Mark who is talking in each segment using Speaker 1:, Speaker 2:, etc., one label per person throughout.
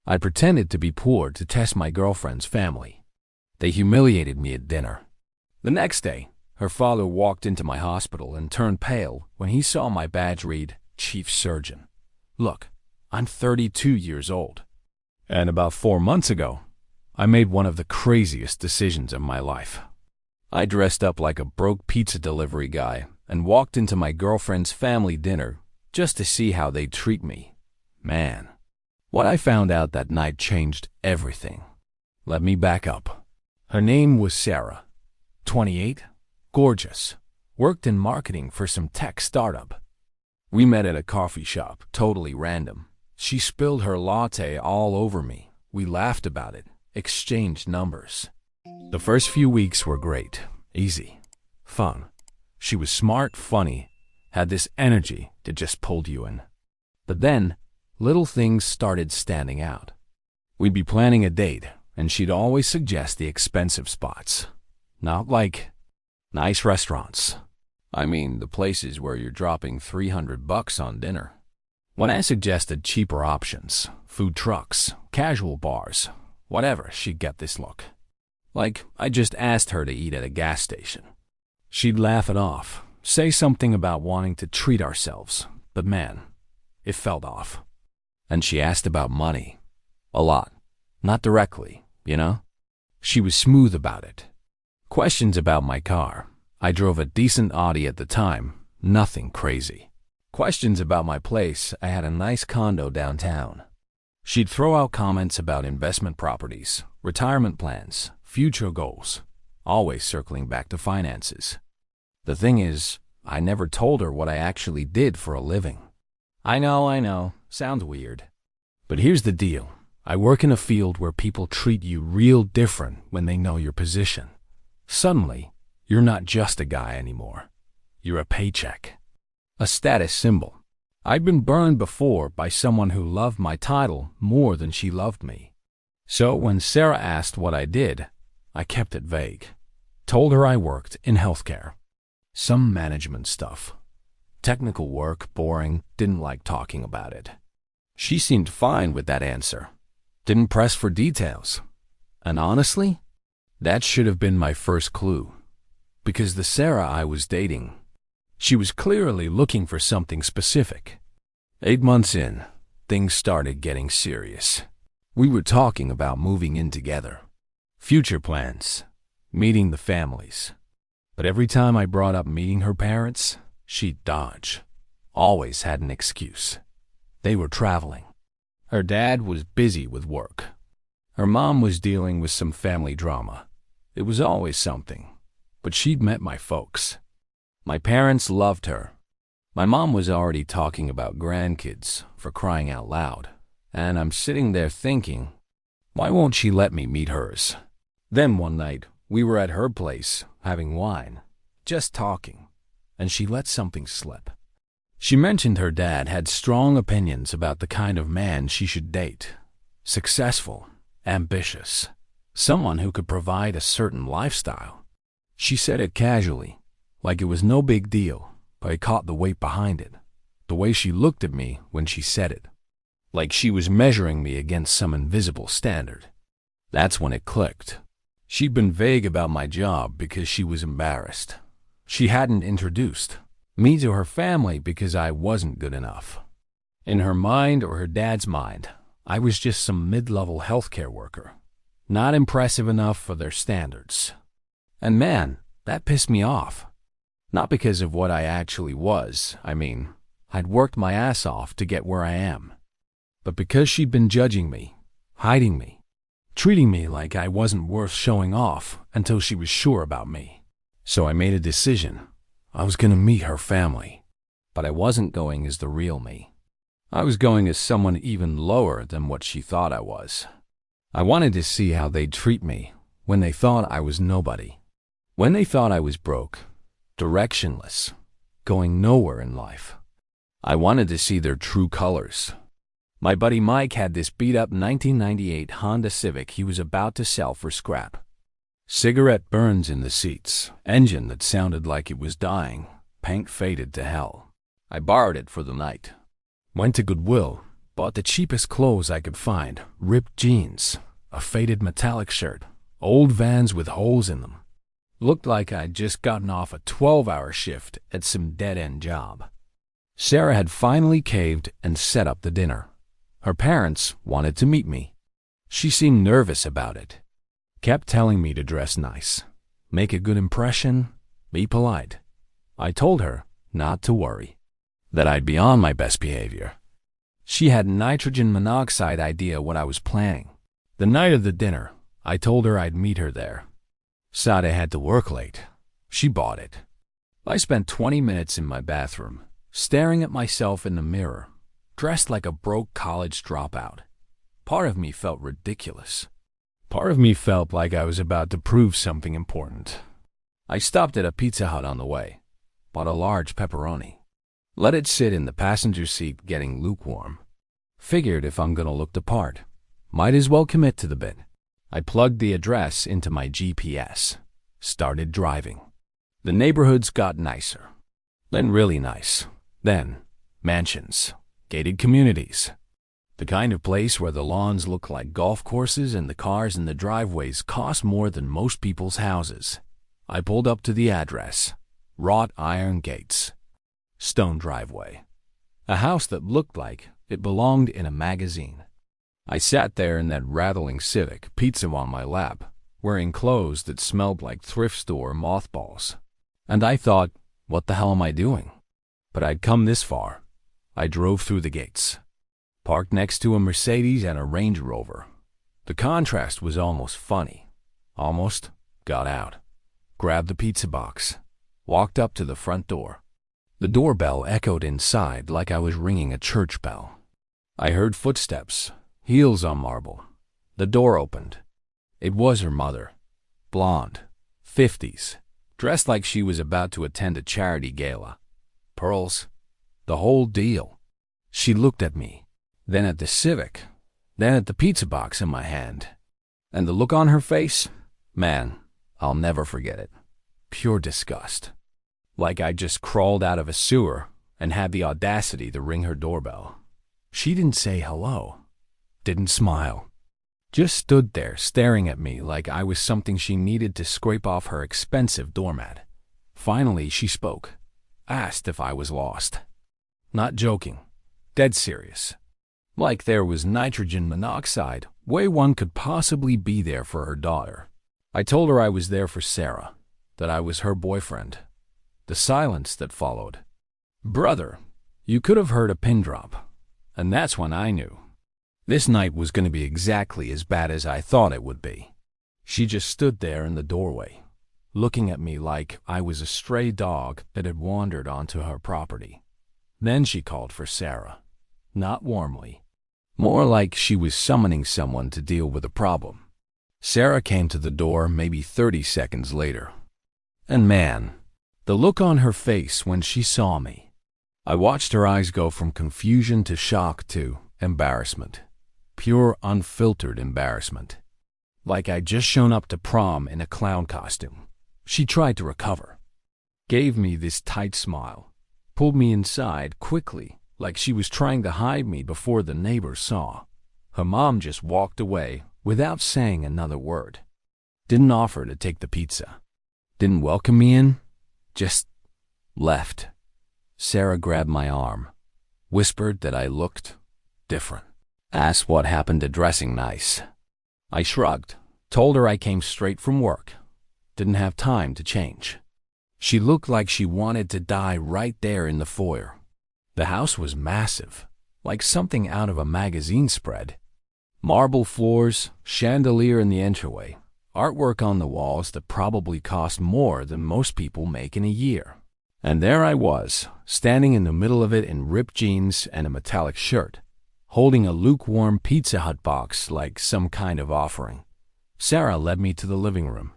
Speaker 1: I pretended to be poor to test my girlfriend's family. They humiliated me at dinner. The next day, her father walked into my hospital and turned pale when he saw my badge read Chief Surgeon. Look, I'm 32 years old. And about 4 months ago, I made one of the craziest decisions of my life. I dressed up like a broke pizza delivery guy and walked into my girlfriend's family dinner just to see how they'd treat me. Man, what I found out that night changed everything. Let me back up. Her name was Sarah, 28, gorgeous, worked in marketing for some tech startup. We met at a coffee shop, totally random. She spilled her latte all over me. We laughed about it, exchanged numbers. The first few weeks were great, easy, fun. She was smart, funny, had this energy that just pulled you in. But then, little things started standing out. We'd be planning a date, and she'd always suggest the expensive spots. Not like nice restaurants. I mean, the places where you're dropping $300 on dinner. When I suggested cheaper options, food trucks, casual bars, whatever, she'd get this look. Like I just asked her to eat at a gas station. She'd laugh it off, say something about wanting to treat ourselves, but man, it felt off. And she asked about money. A lot. Not directly, you know? She was smooth about it. Questions about my car. I drove a decent Audi at the time, nothing crazy. Questions about my place. I had a nice condo downtown. She'd throw out comments about investment properties, retirement plans, future goals, always circling back to finances. The thing is, I never told her what I actually did for a living. I know, sounds weird. But here's the deal. I work in a field where people treat you real different when they know your position. Suddenly, you're not just a guy anymore. You're a paycheck. A status symbol. I'd been burned before by someone who loved my title more than she loved me. So when Sarah asked what I did, I kept it vague. Told her I worked in healthcare. Some management stuff. Technical work, boring, didn't like talking about it. She seemed fine with that answer. Didn't press for details. And honestly, that should have been my first clue. Because the Sarah I was dating, she was clearly looking for something specific. 8 months in, things started getting serious. We were talking about moving in together. Future plans. Meeting the families. But every time I brought up meeting her parents, she'd dodge. Always had an excuse. They were traveling. Her dad was busy with work. Her mom was dealing with some family drama. It was always something. But she'd met my folks. My parents loved her. My mom was already talking about grandkids, for crying out loud. And I'm sitting there thinking, why won't she let me meet hers? Then one night, we were at her place, having wine, just talking, and she let something slip. She mentioned her dad had strong opinions about the kind of man she should date. Successful, ambitious, someone who could provide a certain lifestyle. She said it casually, like it was no big deal, but I caught the weight behind it, the way she looked at me when she said it, like she was measuring me against some invisible standard. That's when it clicked. She'd been vague about my job because she was embarrassed. She hadn't introduced me to her family because I wasn't good enough. In her mind or her dad's mind, I was just some mid-level healthcare worker, not impressive enough for their standards. And man, that pissed me off. Not because of what I actually was, I mean, I'd worked my ass off to get where I am, but because she'd been judging me, hiding me, treating me like I wasn't worth showing off until she was sure about me. So I made a decision. I was going to meet her family, but I wasn't going as the real me. I was going as someone even lower than what she thought I was. I wanted to see how they'd treat me when they thought I was nobody. When they thought I was broke, directionless, going nowhere in life. I wanted to see their true colors. My buddy Mike had this beat-up 1998 Honda Civic he was about to sell for scrap. Cigarette burns in the seats, engine that sounded like it was dying, paint faded to hell. I borrowed it for the night. Went to Goodwill, Bought the cheapest clothes I could find, ripped jeans, a faded metallic shirt, old Vans with holes in them. Looked like I'd just gotten off a 12-hour shift at some dead-end job. Sarah had finally caved and set up the dinner. Her parents wanted to meet me. She seemed nervous about it. Kept telling me to dress nice, make a good impression, be polite. I told her not to worry, that I'd be on my best behavior. She had nitrogen monoxide idea what I was planning. The night of the dinner, I told her I'd meet her there. Said I had to work late. She bought it. I spent 20 minutes in my bathroom, staring at myself in the mirror, dressed like a broke college dropout. Part of me felt ridiculous. Part of me felt like I was about to prove something important. I stopped at a Pizza Hut on the way, bought a large pepperoni, let it sit in the passenger seat getting lukewarm. Figured if I'm gonna look the part, might as well commit to the bit. I plugged the address into my GPS, started driving. The neighborhoods got nicer, then really nice, then mansions, gated communities. The kind of place where the lawns look like golf courses and the cars in the driveways cost more than most people's houses. I pulled up to the address, wrought iron gates, stone driveway, a house that looked like it belonged in a magazine. I sat there in that rattling Civic, pizza on my lap, wearing clothes that smelled like thrift store mothballs. And I thought, what the hell am I doing? But I'd come this far. I drove through the gates, parked next to a Mercedes and a Range Rover. The contrast was almost funny. Almost got out, grabbed the pizza box, walked up to the front door. The doorbell echoed inside like I was ringing a church bell. I heard footsteps, heels on marble. The door opened. It was her mother, blonde, 50s, dressed like she was about to attend a charity gala. Pearls, the whole deal. She looked at me, then at the Civic, then at the pizza box in my hand. And the look on her face, man, I'll never forget it. Pure disgust. Like I just crawled out of a sewer and had the audacity to ring her doorbell. She didn't say hello, didn't smile, just stood there staring at me like I was something she needed to scrape off her expensive doormat. Finally, she spoke, asked if I was lost. Not joking, dead serious. Like there was nitrogen monoxide, way one could possibly be there for her daughter. I told her I was there for Sarah, that I was her boyfriend. The silence that followed. Brother, you could have heard a pin drop. And that's when I knew. This night was going to be exactly as bad as I thought it would be. She just stood there in the doorway, looking at me like I was a stray dog that had wandered onto her property. Then she called for Sarah. Not warmly. More like she was summoning someone to deal with a problem. Sarah came to the door maybe 30 seconds later. And man, the look on her face when she saw me. I watched her eyes go from confusion to shock to embarrassment. Pure, unfiltered embarrassment. Like I'd just shown up to prom in a clown costume. She tried to recover. Gave me this tight smile. Pulled me inside quickly, like she was trying to hide me before the neighbors saw. Her mom just walked away without saying another word. Didn't offer to take the pizza. Didn't welcome me in. Just left. Sarah grabbed my arm, whispered that I looked different, asked what happened to dressing nice. I shrugged, told her I came straight from work, didn't have time to change. She looked like she wanted to die right there in the foyer. The house was massive, like something out of a magazine spread. Marble floors, chandelier in the entryway, artwork on the walls that probably cost more than most people make in a year. And there I was, standing in the middle of it in ripped jeans and a metallic shirt, holding a lukewarm Pizza Hut box like some kind of offering. Sarah led me to the living room,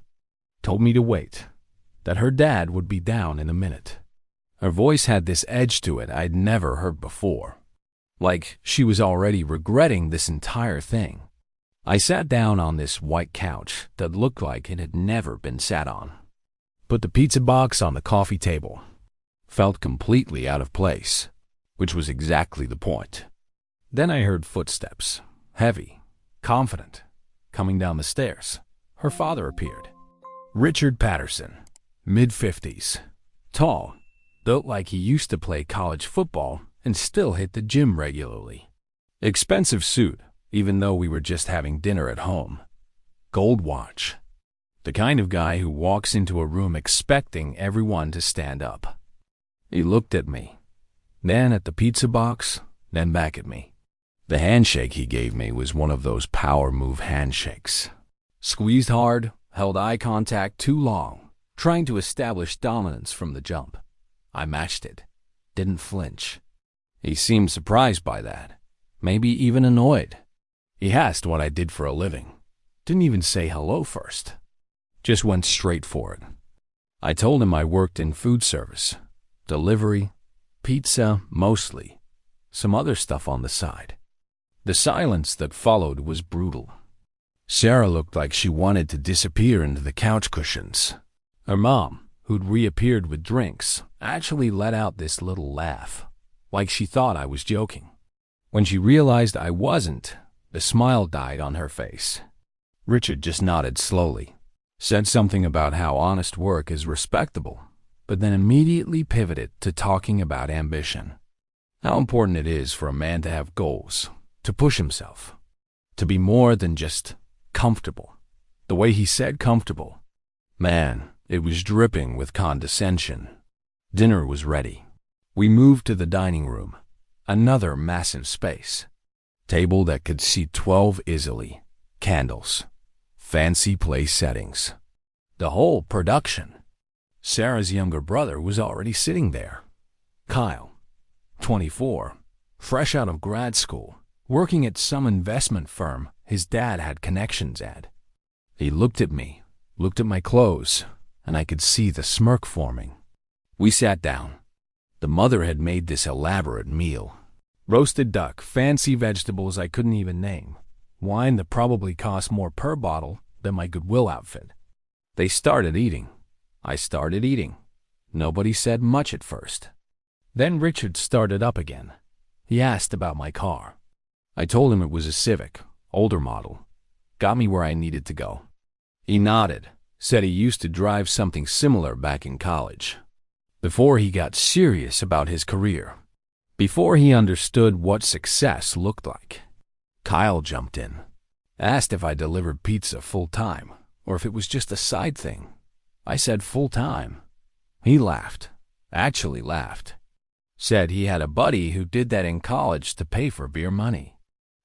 Speaker 1: told me to wait, that her dad would be down in a minute. Her voice had this edge to it I'd never heard before, like she was already regretting this entire thing. I sat down on this white couch that looked like it had never been sat on. Put the pizza box on the coffee table. Felt completely out of place, which was exactly the point. Then I heard footsteps, heavy, confident, coming down the stairs. Her father appeared. Richard Patterson, mid-50s, tall, built like he used to play college football and still hit the gym regularly. Expensive suit, even though we were just having dinner at home. Gold watch. The kind of guy who walks into a room expecting everyone to stand up. He looked at me, then at the pizza box, then back at me. The handshake he gave me was one of those power move handshakes. Squeezed hard, held eye contact too long, trying to establish dominance from the jump. I matched it. Didn't flinch. He seemed surprised by that, maybe even annoyed. He asked what I did for a living. Didn't even say hello first. Just went straight for it. I told him I worked in food service, delivery, pizza mostly, some other stuff on the side. The silence that followed was brutal. Sarah looked like she wanted to disappear into the couch cushions. Her mom, who'd reappeared with drinks, actually let out this little laugh, like she thought I was joking. When she realized I wasn't, the smile died on her face. Richard just nodded slowly, said something about how honest work is respectable, but then immediately pivoted to talking about ambition. How important it is for a man to have goals, to push himself, to be more than just comfortable. The way he said comfortable, man, it was dripping with condescension. Dinner was ready. We moved to the dining room, another massive space. Table that could seat 12 easily, candles, fancy place settings. The whole production. Sarah's younger brother was already sitting there. Kyle, 24, fresh out of grad school, working at some investment firm his dad had connections at. He looked at me, looked at my clothes, and I could see the smirk forming. We sat down. The mother had made this elaborate meal. Roasted duck, fancy vegetables I couldn't even name, wine that probably cost more per bottle than my Goodwill outfit. They started eating. I started eating. Nobody said much at first. Then Richard started up again. He asked about my car. I told him it was a Civic, older model. Got me where I needed to go. He nodded, said he used to drive something similar back in college. Before he got serious about his career. Before he understood what success looked like. Kyle jumped in. Asked if I delivered pizza full-time, or if it was just a side thing. I said full-time. He laughed. Actually laughed. Said he had a buddy who did that in college to pay for beer money.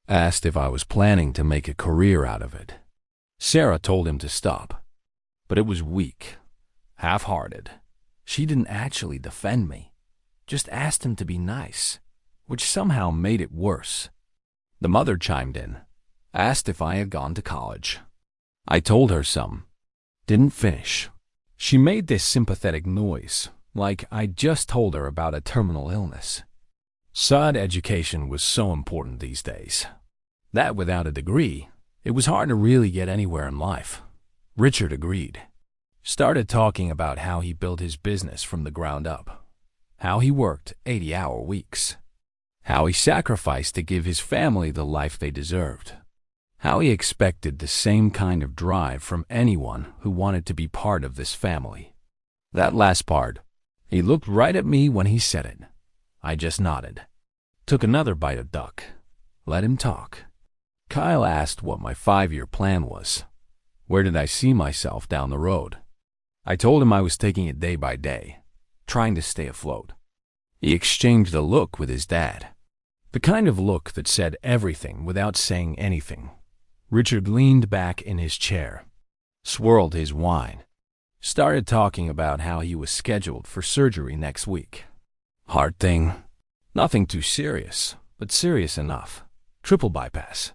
Speaker 1: Asked if I was planning to make a career out of it. Sarah told him to stop. But it was weak. Half-hearted. She didn't actually defend me. Just asked him to be nice, which somehow made it worse. The mother chimed in. Asked if I had gone to college. I told her some. Didn't finish. She made this sympathetic noise, like I'd just told her about a terminal illness. Said education was so important these days. That without a degree, it was hard to really get anywhere in life. Richard agreed. Started talking about how he built his business from the ground up. How he worked 80-hour weeks. How he sacrificed to give his family the life they deserved. How he expected the same kind of drive from anyone who wanted to be part of this family. That last part, he looked right at me when he said it. I just nodded. Took another bite of duck. Let him talk. Kyle asked what my 5-year plan was. Where did I see myself down the road? I told him I was taking it day by day, trying to stay afloat. He exchanged a look with his dad. The kind of look that said everything without saying anything. Richard leaned back in his chair, swirled his wine, started talking about how he was scheduled for surgery next week. Heart thing. Nothing too serious, but serious enough. Triple bypass.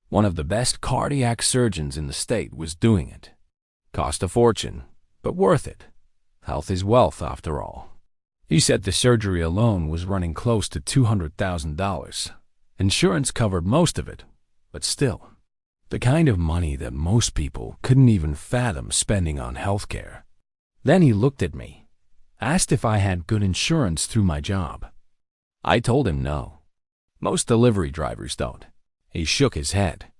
Speaker 1: One of the best cardiac surgeons in the state was doing it. Cost a fortune, but worth it. Health is wealth, after all. He said the surgery alone was running close to $200,000. Insurance covered most of it, but still. The kind of money that most people couldn't even fathom spending on healthcare. Then he looked at me, asked if I had good insurance through my job. I told him no. Most delivery drivers don't. He shook his head.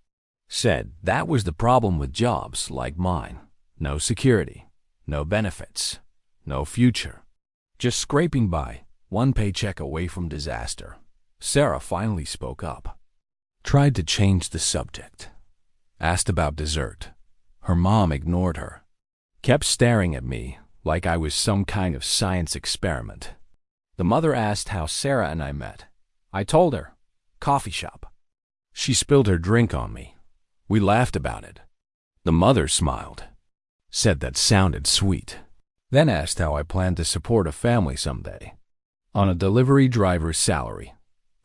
Speaker 1: Said that was the problem with jobs like mine. No security, no benefits, no future. Just scraping by, one paycheck away from disaster. Sarah finally spoke up. Tried to change the subject. Asked about dessert. Her mom ignored her. Kept staring at me like I was some kind of science experiment. The mother asked how Sarah and I met. I told her, coffee shop. She spilled her drink on me. We laughed about it. The mother smiled. Said that sounded sweet. Then asked how I planned to support a family someday. On a delivery driver's salary.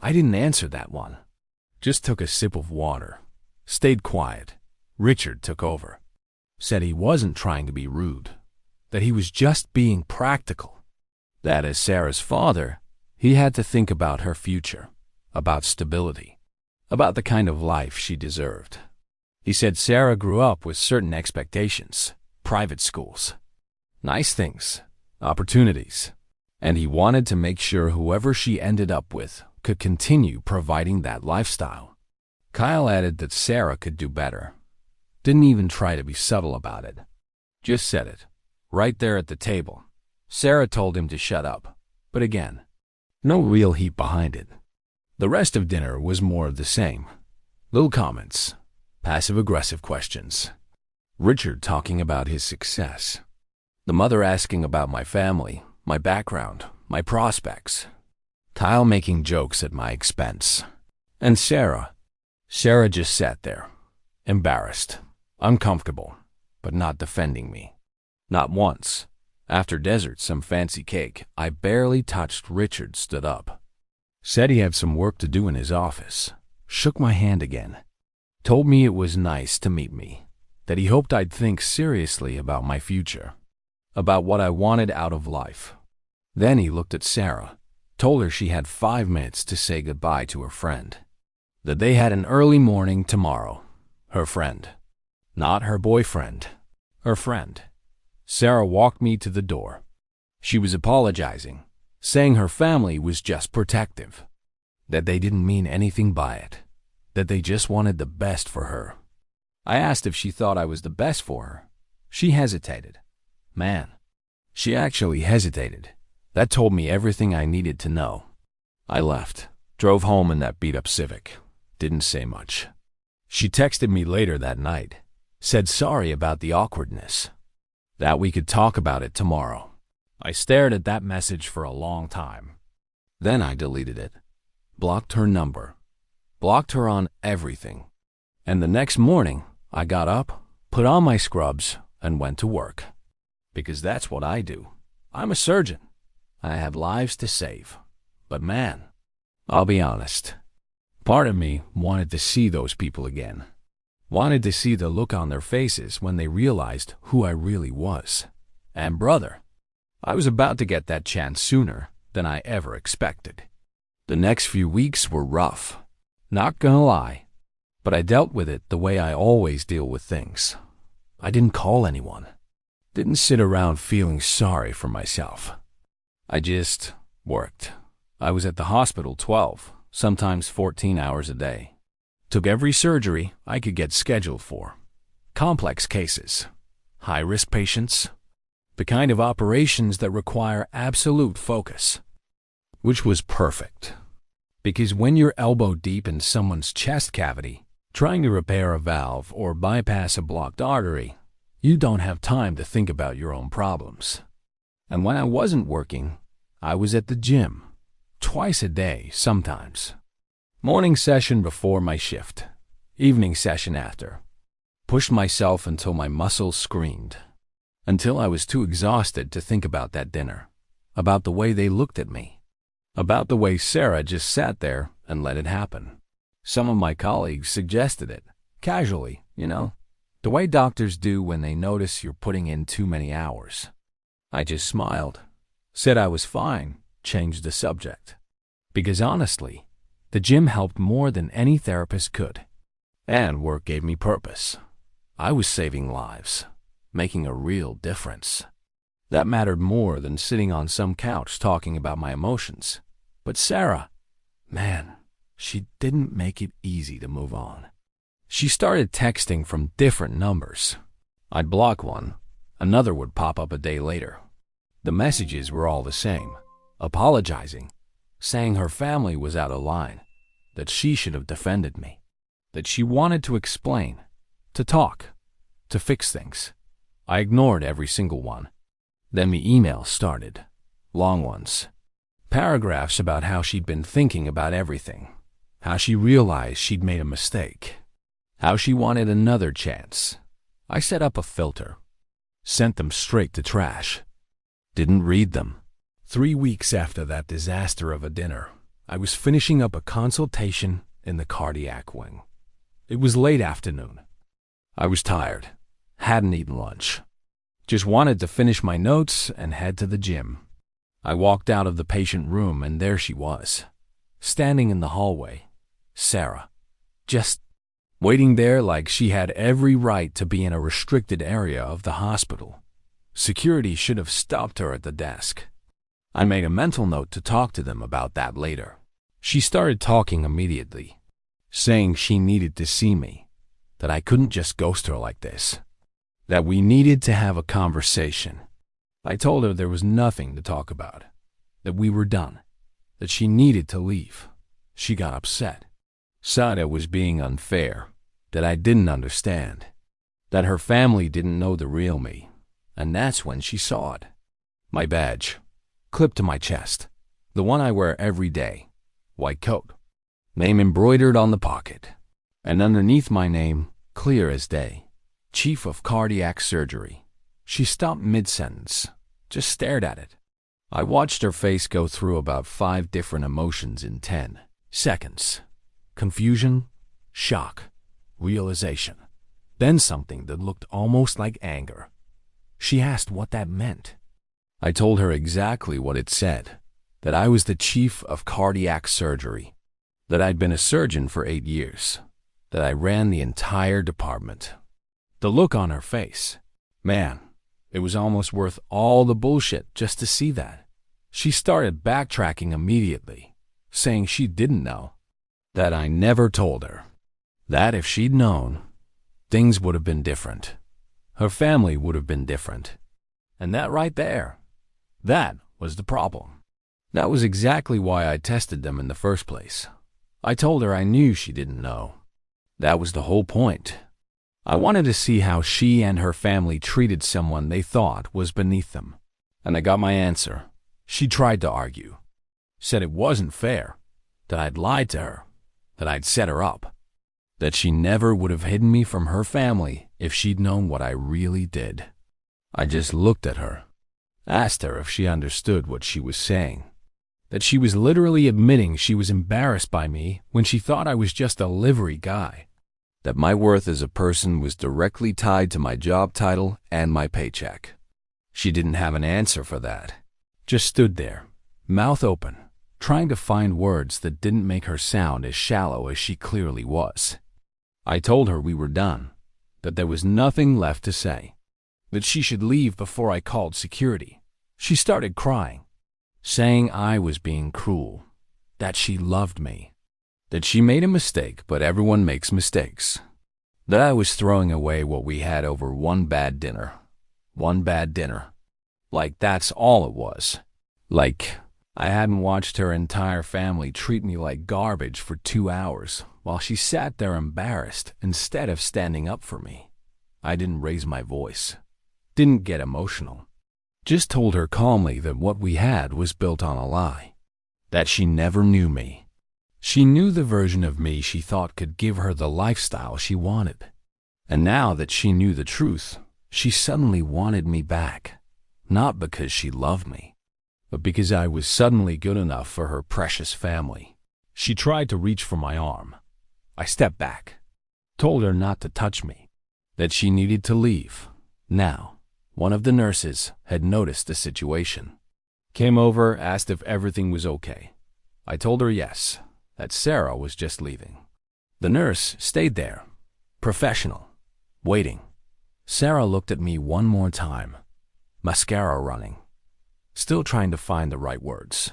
Speaker 1: I didn't answer that one. Just took a sip of water. Stayed quiet. Richard took over. Said he wasn't trying to be rude. That he was just being practical. That as Sarah's father, he had to think about her future, about stability, about the kind of life she deserved. He said Sarah grew up with certain expectations, private schools, nice things, opportunities, and he wanted to make sure whoever she ended up with could continue providing that lifestyle. Kyle added that Sarah could do better. Didn't even try to be subtle about it. Just said it, right there at the table. Sarah told him to shut up, but again, no real heat behind it. The rest of dinner was more of the same. Little comments, passive-aggressive questions. Richard talking about his success. The mother asking about my family, my background, my prospects. Kyle making jokes at my expense. And Sarah just sat there, embarrassed, uncomfortable, but not defending me. Not once. After dessert, some fancy cake, I barely touched. Richard stood up. Said he had some work to do in his office. Shook my hand again. Told me it was nice to meet me. That he hoped I'd think seriously about my future. About what I wanted out of life. Then he looked at Sarah. Told her she had 5 minutes to say goodbye to her friend. That they had an early morning tomorrow. Her friend. Not her boyfriend. Her friend. Sarah walked me to the door. She was apologizing, saying her family was just protective, that they didn't mean anything by it, that they just wanted the best for her. I asked if she thought I was the best for her. She hesitated. Man, she actually hesitated. That told me everything I needed to know. I left, drove home in that beat-up Civic. Didn't say much. She texted me later that night, said sorry about the awkwardness. That we could talk about it tomorrow. I stared at that message for a long time. Then I deleted it. Blocked her number. Blocked her on everything. And the next morning, I got up, put on my scrubs, and went to work. Because that's what I do. I'm a surgeon. I have lives to save. But man, I'll be honest. Part of me wanted to see those people again. Wanted to see the look on their faces when they realized who I really was. And brother, I was about to get that chance sooner than I ever expected. The next few weeks were rough. Not gonna lie. But I dealt with it the way I always deal with things. I didn't call anyone. Didn't sit around feeling sorry for myself. I just worked. I was at the hospital 12, sometimes 14 hours a day. Took every surgery I could get scheduled for. Complex cases, high-risk patients, the kind of operations that require absolute focus. Which was perfect. Because when you're elbow deep in someone's chest cavity, trying to repair a valve or bypass a blocked artery, you don't have time to think about your own problems. And when I wasn't working, I was at the gym, twice a day sometimes. Morning session before my shift, evening session after. Pushed myself until my muscles screamed, until I was too exhausted to think about that dinner, about the way they looked at me, about the way Sarah just sat there and let it happen. Some of my colleagues suggested it, casually, the way doctors do when they notice you're putting in too many hours. I just smiled, said I was fine, changed the subject. Because honestly, the gym helped more than any therapist could. And work gave me purpose. I was saving lives, making a real difference. That mattered more than sitting on some couch talking about my emotions. But Sarah, man, she didn't make it easy to move on. She started texting from different numbers. I'd block one, another would pop up a day later. The messages were all the same, apologizing, saying her family was out of line, that she should have defended me, that she wanted to explain, to talk, to fix things. I ignored every single one. Then the emails started, long ones. Paragraphs about how she'd been thinking about everything, how she realized she'd made a mistake, how she wanted another chance. I set up a filter, sent them straight to trash. Didn't read them. 3 weeks after that disaster of a dinner, I was finishing up a consultation in the cardiac wing. It was late afternoon. I was tired, hadn't eaten lunch. Just wanted to finish my notes and head to the gym. I walked out of the patient room and there she was, standing in the hallway. Sarah, just waiting there like she had every right to be in a restricted area of the hospital. Security should have stopped her at the desk. I made a mental note to talk to them about that later. She started talking immediately, saying she needed to see me, that I couldn't just ghost her like this, that we needed to have a conversation. I told her there was nothing to talk about, that we were done, that she needed to leave. She got upset. Said I was being unfair, that I didn't understand, that her family didn't know the real me, and that's when she saw it. My badge, clipped to my chest, the one I wear every day, white coat, name embroidered on the pocket, and underneath my name, clear as day, Chief of Cardiac Surgery. She stopped mid-sentence, just stared at it. I watched her face go through about 5 different emotions in 10 seconds. Confusion, shock, realization, then something that looked almost like anger. She asked what that meant. I told her exactly what it said, that I was the Chief of Cardiac Surgery, that I'd been a surgeon for 8 years, that I ran the entire department. The look on her face, man, it was almost worth all the bullshit just to see that. She started backtracking immediately, saying she didn't know, that I never told her, that if she'd known, things would have been different. Her family would have been different. And that right there, that was the problem. That was exactly why I tested them in the first place. I told her I knew she didn't know. That was the whole point. I wanted to see how she and her family treated someone they thought was beneath them. And I got my answer. She tried to argue. Said it wasn't fair, that I'd lied to her, that I'd set her up, that she never would have hidden me from her family if she'd known what I really did. I just looked at her, asked her if she understood what she was saying, that she was literally admitting she was embarrassed by me when she thought I was just a livery guy, that my worth as a person was directly tied to my job title and my paycheck. She didn't have an answer for that, just stood there, mouth open, trying to find words that didn't make her sound as shallow as she clearly was. I told her we were done, that there was nothing left to say, that she should leave before I called security. She started crying, saying I was being cruel, that she loved me, that she made a mistake, but everyone makes mistakes, that I was throwing away what we had over one bad dinner. One bad dinner. Like that's all it was. Like I hadn't watched her entire family treat me like garbage for 2 hours while she sat there embarrassed instead of standing up for me. I didn't raise my voice, didn't get emotional, just told her calmly that what we had was built on a lie, that she never knew me. She knew the version of me she thought could give her the lifestyle she wanted. And now that she knew the truth, she suddenly wanted me back, not because she loved me, but because I was suddenly good enough for her precious family. She tried to reach for my arm. I stepped back, told her not to touch me, that she needed to leave. Now, one of the nurses had noticed the situation, came over, asked if everything was okay. I told her yes, that Sarah was just leaving. The nurse stayed there, professional, waiting. Sarah looked at me one more time, mascara running, still trying to find the right words.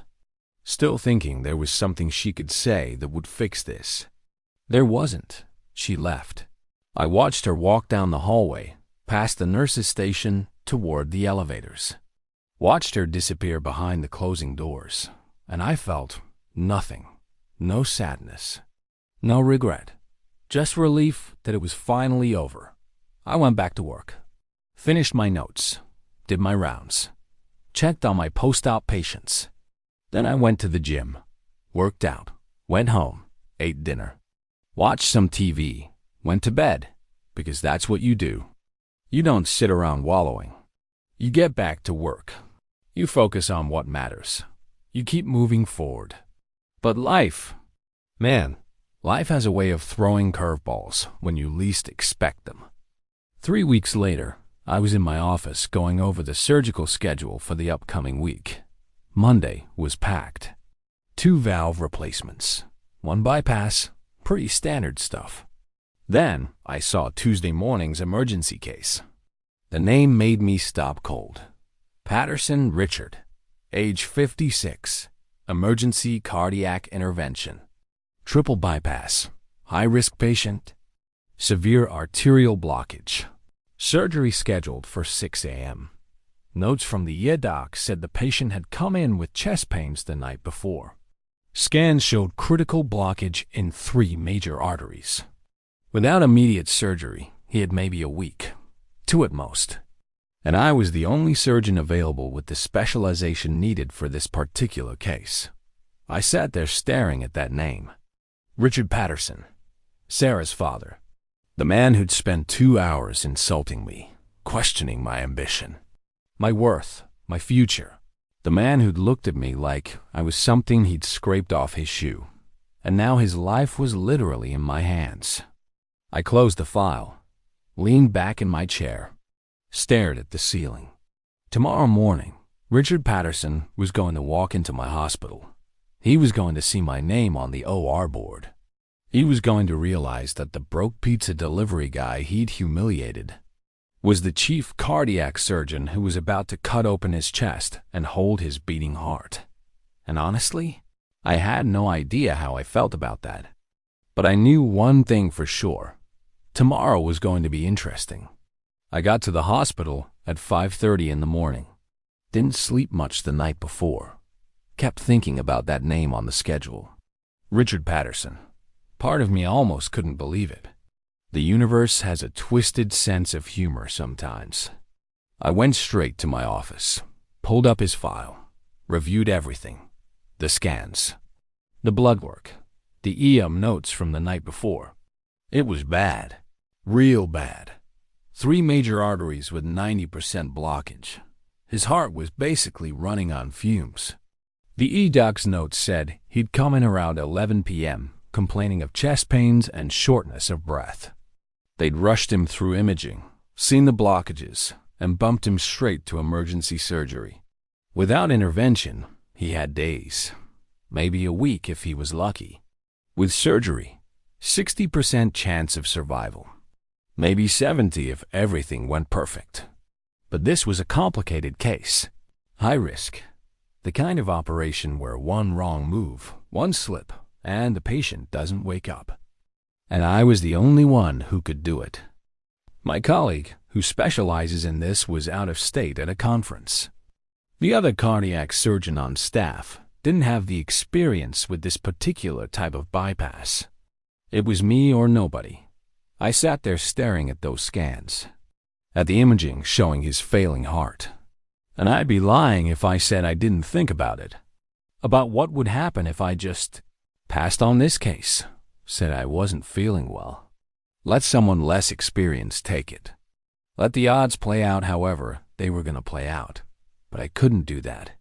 Speaker 1: still thinking there was something she could say that would fix this. There wasn't. She left. I watched her walk down the hallway, past the nurse's station, toward the elevators. Watched her disappear behind the closing doors, and I felt nothing. No sadness. No regret. Just relief that it was finally over. I went back to work. Finished my notes. Did my rounds. Checked on my post-op patients. Then I went to the gym. Worked out. Went home. Ate dinner. Watched some TV. Went to bed. Because that's what you do. You don't sit around wallowing. You get back to work. You focus on what matters. You keep moving forward. But life, man, life has a way of throwing curveballs when you least expect them. 3 weeks later, I was in my office going over the surgical schedule for the upcoming week. Monday was packed. 2 valve replacements, 1 bypass, pretty standard stuff. Then I saw Tuesday morning's emergency case. The name made me stop cold. Patterson Richard, age 56, emergency cardiac intervention. Triple bypass, high-risk patient, severe arterial blockage. Surgery scheduled for 6 a.m. Notes from the ER doc said the patient had come in with chest pains the night before. Scans showed critical blockage in 3 major arteries. Without immediate surgery, he had maybe a week, 2 at most. And I was the only surgeon available with the specialization needed for this particular case. I sat there staring at that name. Richard Patterson, Sarah's father. The man who'd spent 2 hours insulting me, questioning my ambition, my worth, my future. The man who'd looked at me like I was something he'd scraped off his shoe. And now his life was literally in my hands. I closed the file, leaned back in my chair, stared at the ceiling. Tomorrow morning, Richard Patterson was going to walk into my hospital. He was going to see my name on the OR board. He was going to realize that the broke pizza delivery guy he'd humiliated was the chief cardiac surgeon who was about to cut open his chest and hold his beating heart. And honestly, I had no idea how I felt about that. But I knew one thing for sure. Tomorrow was going to be interesting. I got to the hospital at 5:30 in the morning. Didn't sleep much the night before. Kept thinking about that name on the schedule. Richard Patterson. Part of me almost couldn't believe it. The universe has a twisted sense of humor sometimes. I went straight to my office, pulled up his file, reviewed everything. The scans, the blood work, the EM notes from the night before. It was bad. Real bad. 3 major arteries with 90% blockage. His heart was basically running on fumes. The E-doc's notes said he'd come in around 11 p.m., complaining of chest pains and shortness of breath. They'd rushed him through imaging, seen the blockages, and bumped him straight to emergency surgery. Without intervention, he had days, maybe a week if he was lucky. With surgery, 60% chance of survival. Maybe 70 if everything went perfect. But this was a complicated case. High risk. The kind of operation where one wrong move, one slip, and the patient doesn't wake up. And I was the only one who could do it. My colleague, who specializes in this, was out of state at a conference. The other cardiac surgeon on staff didn't have the experience with this particular type of bypass. It was me or nobody. I sat there staring at those scans, at the imaging showing his failing heart. And I'd be lying if I said I didn't think about it. About what would happen if I just passed on this case, said I wasn't feeling well. Let someone less experienced take it. Let the odds play out however they were going to play out. But I couldn't do that.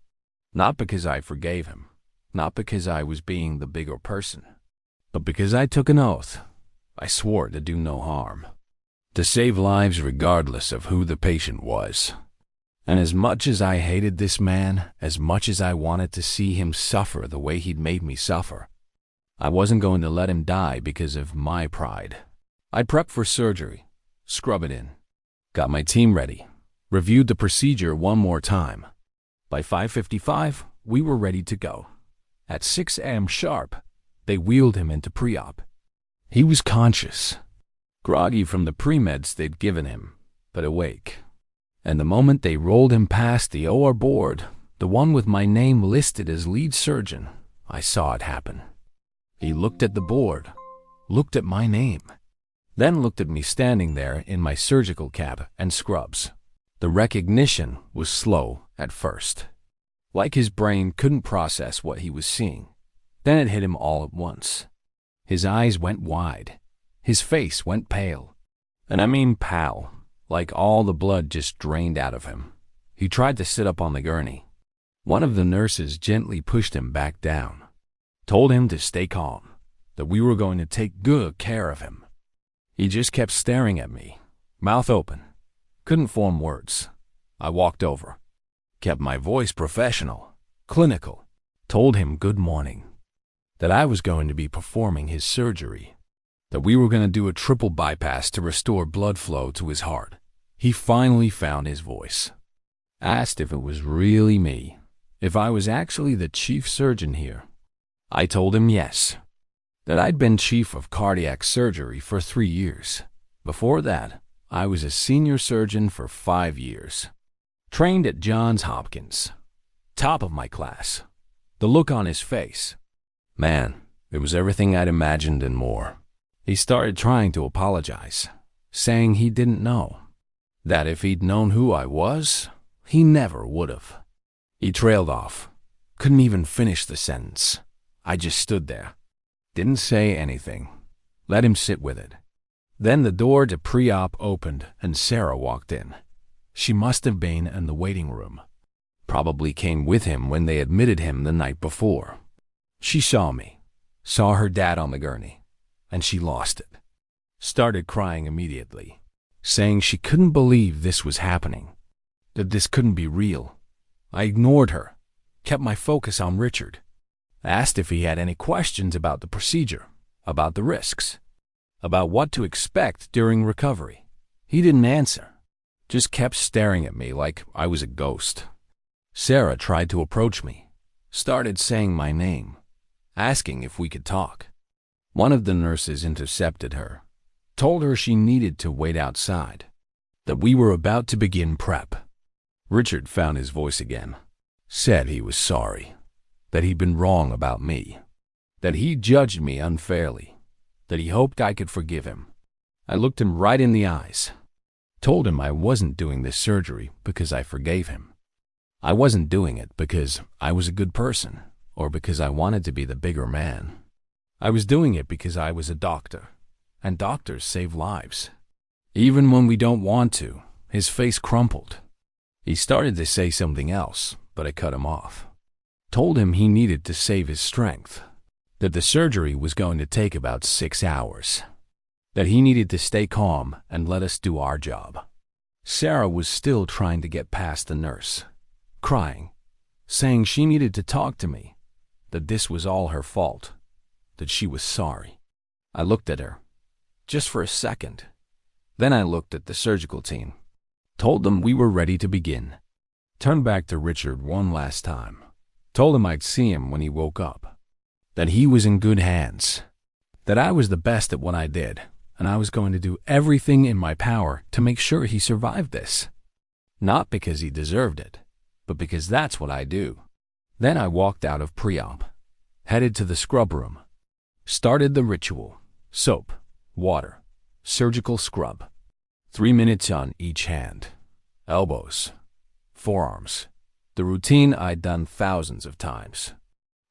Speaker 1: Not because I forgave him, not because I was being the bigger person, but because I took an oath. I swore to do no harm, to save lives regardless of who the patient was. And as much as I hated this man, as much as I wanted to see him suffer the way he'd made me suffer, I wasn't going to let him die because of my pride. I prepped for surgery, scrub it in, got my team ready, reviewed the procedure one more time. By 5:55, we were ready to go. At 6 a.m. sharp, they wheeled him into pre-op. He was conscious, groggy from the pre-meds they'd given him, but awake. And the moment they rolled him past the OR board, the one with my name listed as lead surgeon, I saw it happen. He looked at the board, looked at my name, then looked at me standing there in my surgical cap and scrubs. The recognition was slow at first, like his brain couldn't process what he was seeing. Then it hit him all at once. His eyes went wide. His face went pale. And I mean pale, like all the blood just drained out of him. He tried to sit up on the gurney. One of the nurses gently pushed him back down, told him to stay calm, that we were going to take good care of him. He just kept staring at me, mouth open, couldn't form words. I walked over, kept my voice professional, clinical, told him good morning, that I was going to be performing his surgery, that we were going to do a triple bypass to restore blood flow to his heart. He finally found his voice. Asked if it was really me, if I was actually the chief surgeon here. I told him yes, that I'd been chief of cardiac surgery for 3 years. Before that, I was a senior surgeon for 5 years. Trained at Johns Hopkins. Top of my class. The look on his face. Man, it was everything I'd imagined and more. He started trying to apologize, saying he didn't know, that if he'd known who I was, he never would have. He trailed off, couldn't even finish the sentence. I just stood there, didn't say anything, let him sit with it. Then the door to pre-op opened and Sarah walked in. She must have been in the waiting room. Probably came with him when they admitted him the night before. She saw me, saw her dad on the gurney, and she lost it. Started crying immediately, saying she couldn't believe this was happening, that this couldn't be real. I ignored her, kept my focus on Richard, asked if he had any questions about the procedure, about the risks, about what to expect during recovery. He didn't answer, just kept staring at me like I was a ghost. Sarah tried to approach me, started saying my name, asking if we could talk. One of the nurses intercepted her, told her she needed to wait outside, that we were about to begin prep. Richard found his voice again, said he was sorry, that he'd been wrong about me, that he judged me unfairly, that he hoped I could forgive him. I looked him right in the eyes, told him I wasn't doing this surgery because I forgave him. I wasn't doing it because I was a good person or because I wanted to be the bigger man. I was doing it because I was a doctor, and doctors save lives. Even when we don't want to, his face crumpled. He started to say something else, but I cut him off. Told him he needed to save his strength, that the surgery was going to take about 6 hours, that he needed to stay calm and let us do our job. Sarah was still trying to get past the nurse, crying, saying she needed to talk to me, that this was all her fault, that she was sorry. I looked at her, just for a second. Then I looked at the surgical team, told them we were ready to begin. Turned back to Richard one last time, told him I'd see him when he woke up, that he was in good hands, that I was the best at what I did, and I was going to do everything in my power to make sure he survived this. Not because he deserved it, but because that's what I do. Then I walked out of pre-op, headed to the scrub room, started the ritual, soap, water, surgical scrub, 3 minutes on each hand, elbows, forearms, the routine I'd done thousands of times.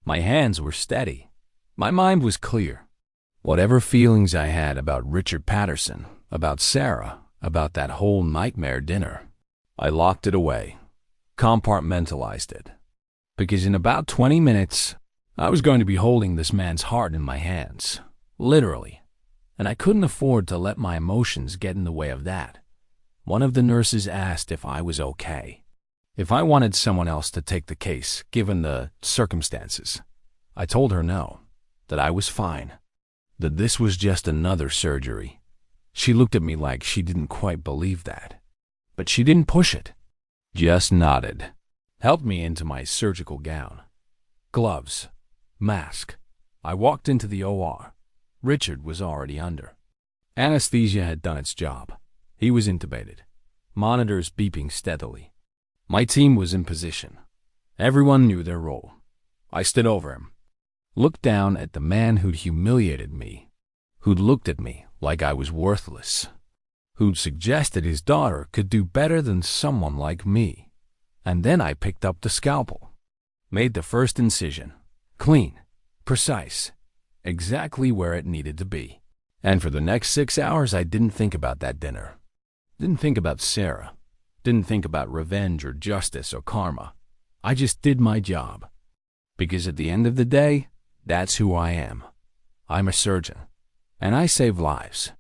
Speaker 1: My hands were steady. My mind was clear. Whatever feelings I had about Richard Patterson, about Sarah, about that whole nightmare dinner, I locked it away, compartmentalized it. Because in about 20 minutes, I was going to be holding this man's heart in my hands, literally, and I couldn't afford to let my emotions get in the way of that. One of the nurses asked if I was okay, if I wanted someone else to take the case, given the circumstances. I told her no, that I was fine, that this was just another surgery. She looked at me like she didn't quite believe that, but she didn't push it, just nodded, helped me into my surgical gown, gloves, mask. I walked into the OR. Richard was already under. Anesthesia had done its job. He was intubated. Monitors beeping steadily. My team was in position. Everyone knew their role. I stood over him. Looked down at the man who'd humiliated me. Who'd looked at me like I was worthless. Who'd suggested his daughter could do better than someone like me. And then I picked up the scalpel. Made the first incision. Clean. Precise. Exactly where it needed to be. And for the next 6 hours, I didn't think about that dinner. Didn't think about Sarah. Didn't think about revenge or justice or karma. I just did my job. Because at the end of the day, that's who I am. I'm a surgeon. And I save lives.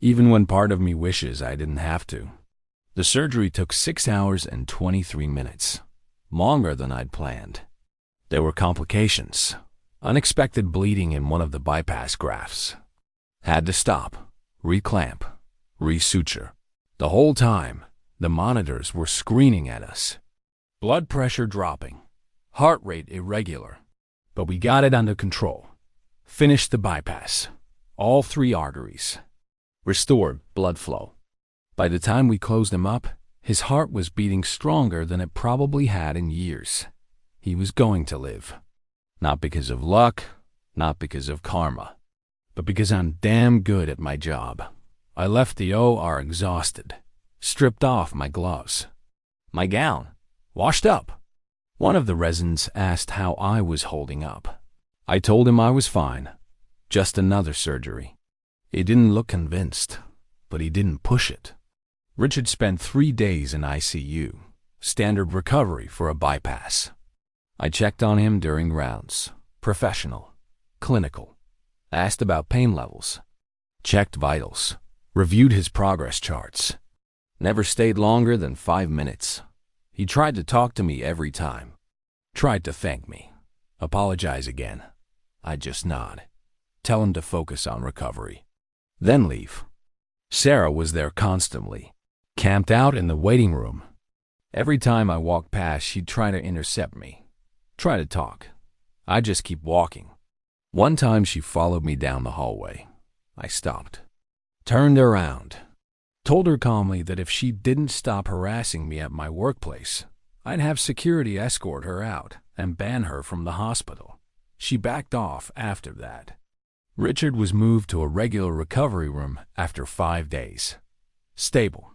Speaker 1: Even when part of me wishes I didn't have to. The surgery took 6 hours and 23 minutes. Longer than I'd planned. There were complications. Unexpected bleeding in one of the bypass grafts. Had to stop, reclamp, resuture. The whole time, the monitors were screening at us. Blood pressure dropping, heart rate irregular. But we got it under control. Finished the bypass. All 3 arteries. Restored blood flow. By the time we closed him up, his heart was beating stronger than it probably had in years. He was going to live. Not because of luck, not because of karma, but because I'm damn good at my job. I left the OR exhausted, stripped off my gloves, my gown, washed up. One of the residents asked how I was holding up. I told him I was fine, just another surgery. He didn't look convinced, but he didn't push it. Richard spent 3 days in ICU, standard recovery for a bypass. I checked on him during rounds, professional, clinical, asked about pain levels, checked vitals, reviewed his progress charts. Never stayed longer than 5 minutes. He tried to talk to me every time, tried to thank me, apologize again. I'd just nod, tell him to focus on recovery, then leave. Sarah was there constantly, camped out in the waiting room. Every time I walked past, she'd try to intercept me. Try to talk. I just keep walking. One time she followed me down the hallway. I stopped. Turned around. Told her calmly that if she didn't stop harassing me at my workplace, I'd have security escort her out and ban her from the hospital. She backed off after that. Richard was moved to a regular recovery room after 5 days. Stable.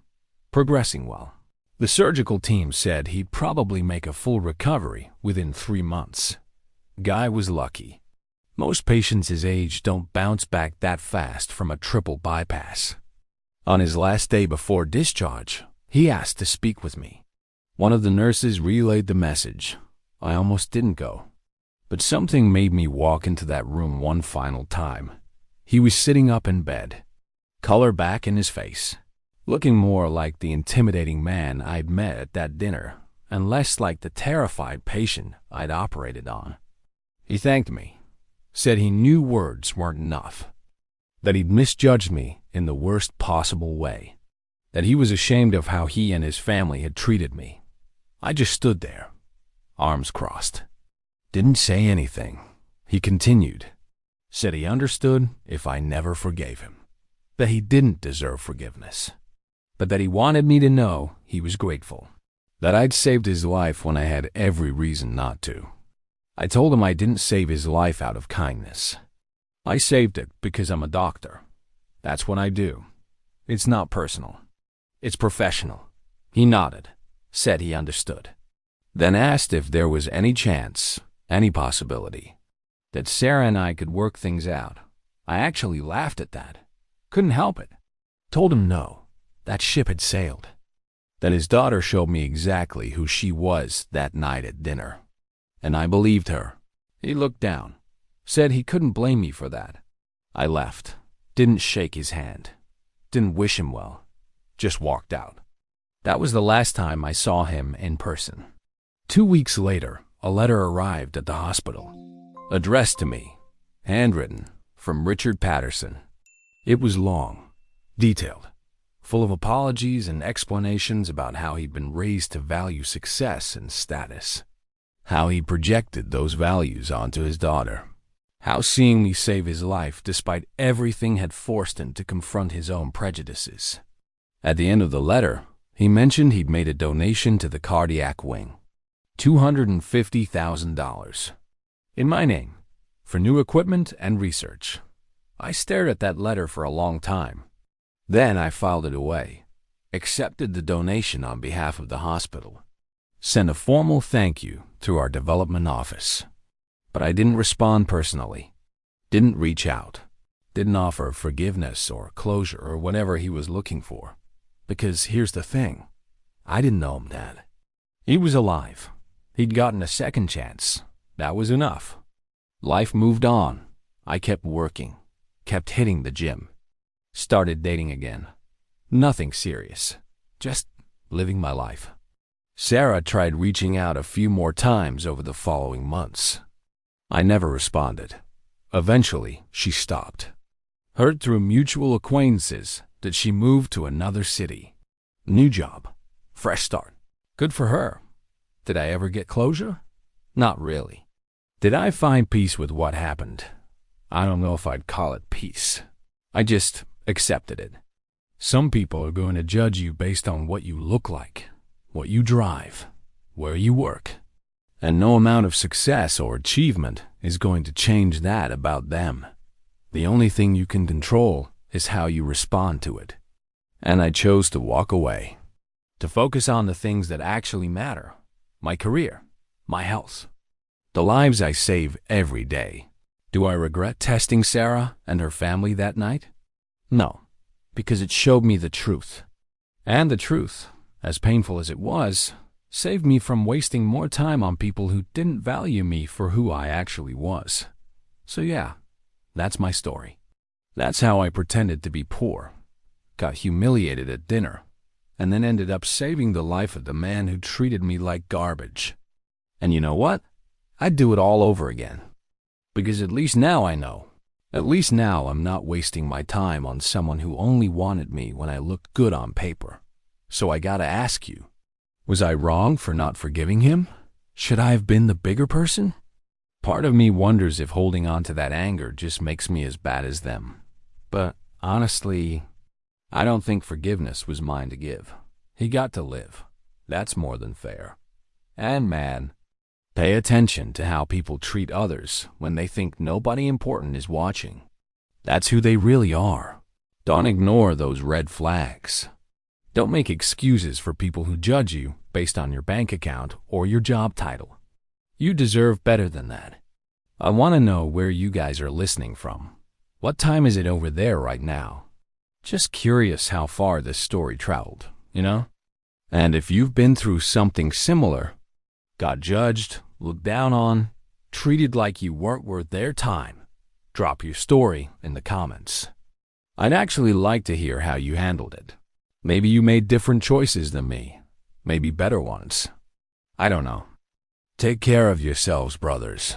Speaker 1: Progressing well. The surgical team said he'd probably make a full recovery within 3 months. Guy was lucky. Most patients his age don't bounce back that fast from a triple bypass. On his last day before discharge, he asked to speak with me. One of the nurses relayed the message. I almost didn't go. But something made me walk into that room one final time. He was sitting up in bed, color back in his face. Looking more like the intimidating man I'd met at that dinner, and less like the terrified patient I'd operated on. He thanked me, said he knew words weren't enough, that he'd misjudged me in the worst possible way, that he was ashamed of how he and his family had treated me. I just stood there, arms crossed. Didn't say anything. He continued, said he understood if I never forgave him, that he didn't deserve forgiveness, but that he wanted me to know he was grateful, that I'd saved his life when I had every reason not to. I told him I didn't save his life out of kindness. I saved it because I'm a doctor. That's what I do. It's not personal. It's professional. He nodded, said he understood, then asked if there was any chance, any possibility, that Sarah and I could work things out. I actually laughed at that. Couldn't help it. Told him no. That ship had sailed. That his daughter showed me exactly who she was that night at dinner. And I believed her. He looked down, said he couldn't blame me for that. I left, didn't shake his hand, didn't wish him well, just walked out. That was the last time I saw him in person. 2 weeks later, a letter arrived at the hospital, addressed to me, handwritten, from Richard Patterson. It was long, detailed, full of apologies and explanations about how he'd been raised to value success and status. how he projected those values onto his daughter, how seeing me save his life despite everything had forced him to confront his own prejudices. At the end of the letter, he mentioned he'd made a donation to the cardiac wing, $250,000, in my name, for new equipment and research. I stared at that letter for a long time. Then I filed it away, accepted the donation on behalf of the hospital, sent a formal thank you through our development office. But I didn't respond personally, didn't reach out, didn't offer forgiveness or closure or whatever he was looking for. Because here's the thing, I didn't know him then. He was alive. He'd gotten a second chance. That was enough. Life moved on. I kept working, kept hitting the gym, started dating again. Nothing serious, just living my life. Sarah tried reaching out a few more times over the following months. I never responded. Eventually, she stopped. Heard through mutual acquaintances that she moved to another city. New job, fresh start. Good for her. Did I ever get closure? Not really. Did I find peace with what happened? I don't know if I'd call it peace. I just accepted it. Some people are going to judge you based on what you look like, what you drive, where you work. And no amount of success or achievement is going to change that about them. The only thing you can control is how you respond to it. And I chose to walk away, to focus on the things that actually matter, my career, my health, the lives I save every day. Do I regret testing Sarah and her family that night? No, because it showed me the truth. And the truth, as painful as it was, saved me from wasting more time on people who didn't value me for who I actually was. So yeah, that's my story. That's how I pretended to be poor, got humiliated at dinner, and then ended up saving the life of the man who treated me like garbage. And you know what? I'd do it all over again. Because at least now I know. At least now I'm not wasting my time on someone who only wanted me when I looked good on paper. So I gotta ask you, was I wrong for not forgiving him? Should I have been the bigger person? Part of me wonders if holding on to that anger just makes me as bad as them. But honestly, I don't think forgiveness was mine to give. He got to live. That's more than fair. And man, pay attention to how people treat others when they think nobody important is watching. That's who they really are. Don't ignore those red flags. Don't make excuses for people who judge you based on your bank account or your job title. You deserve better than that. I want to know where you guys are listening from. What time is it over there right now? Just curious how far this story traveled, you know? And if you've been through something similar, got judged, looked down on, treated like you weren't worth their time, drop your story in the comments. I'd actually like to hear how you handled it. Maybe you made different choices than me, maybe better ones. I don't know. Take care of yourselves, brothers.